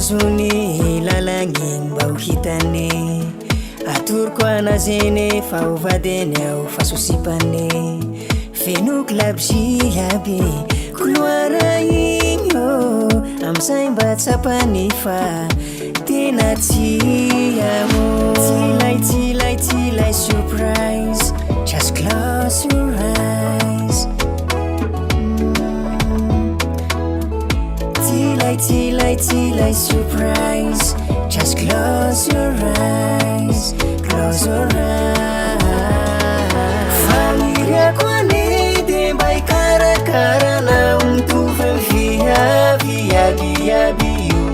azony lalagny mba ho hitany atoroko anazeny fa ovadeny ao fasosipany fenoko labzy aby couleura igny amizay mba tsapany fa tena tiamo tilay surprise just close your eyes tilay surprise just close your eyes faniriako ane de mba hikarakara anao mitovy viabiaby io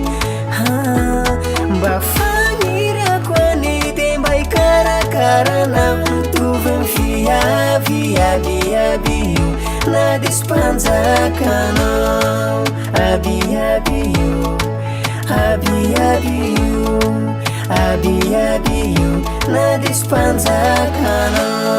mba faniriako ane de mba hikarakara anao mitovy viabiaby io na de spanjakanao abiaby io na de spanjakanao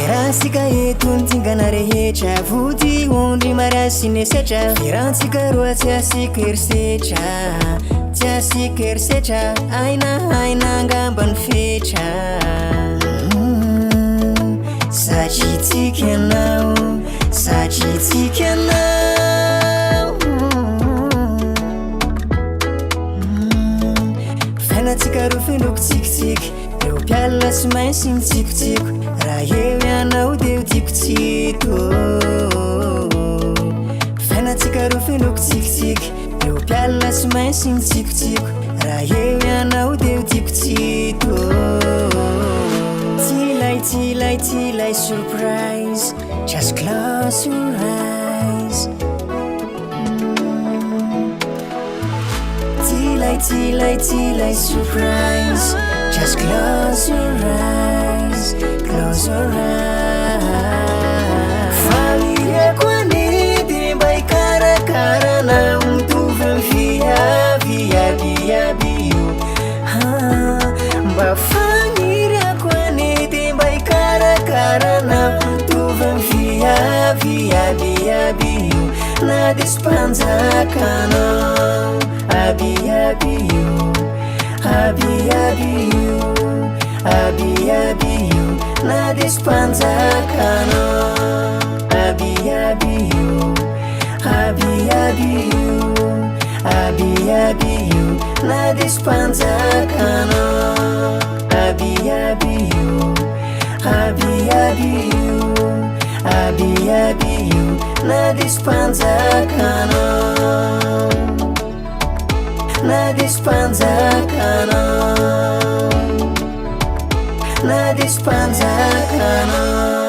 Ransika eto nitingana rehetra vody ondry mariasy nesetra firantsika roa tsy asika erisetra aina angamba ny fetra satritsika anao fiainatsika ro fenoko tsikitsiky eo mpialina sy mainsy mitsikotsiko raha eo ianao de ho tikotsiko fiainatsika ro fenoko tsikitsiky eo mpialina sy mainsy mitsikotsiko raha eo ianao de ho tikotsiko tilay surprise just close your eyes tilay surprise just close your eyes faniriako ane de mba hikarakara anao mitovy viabiaby io mba faniriako ane de mba hikarakara anao mitovy viabiaby io na de spanjakanao abiaby io na de spanjakanao abiaby io na de spanjakanao abiaby io na de spanjakanao na de spanjakanao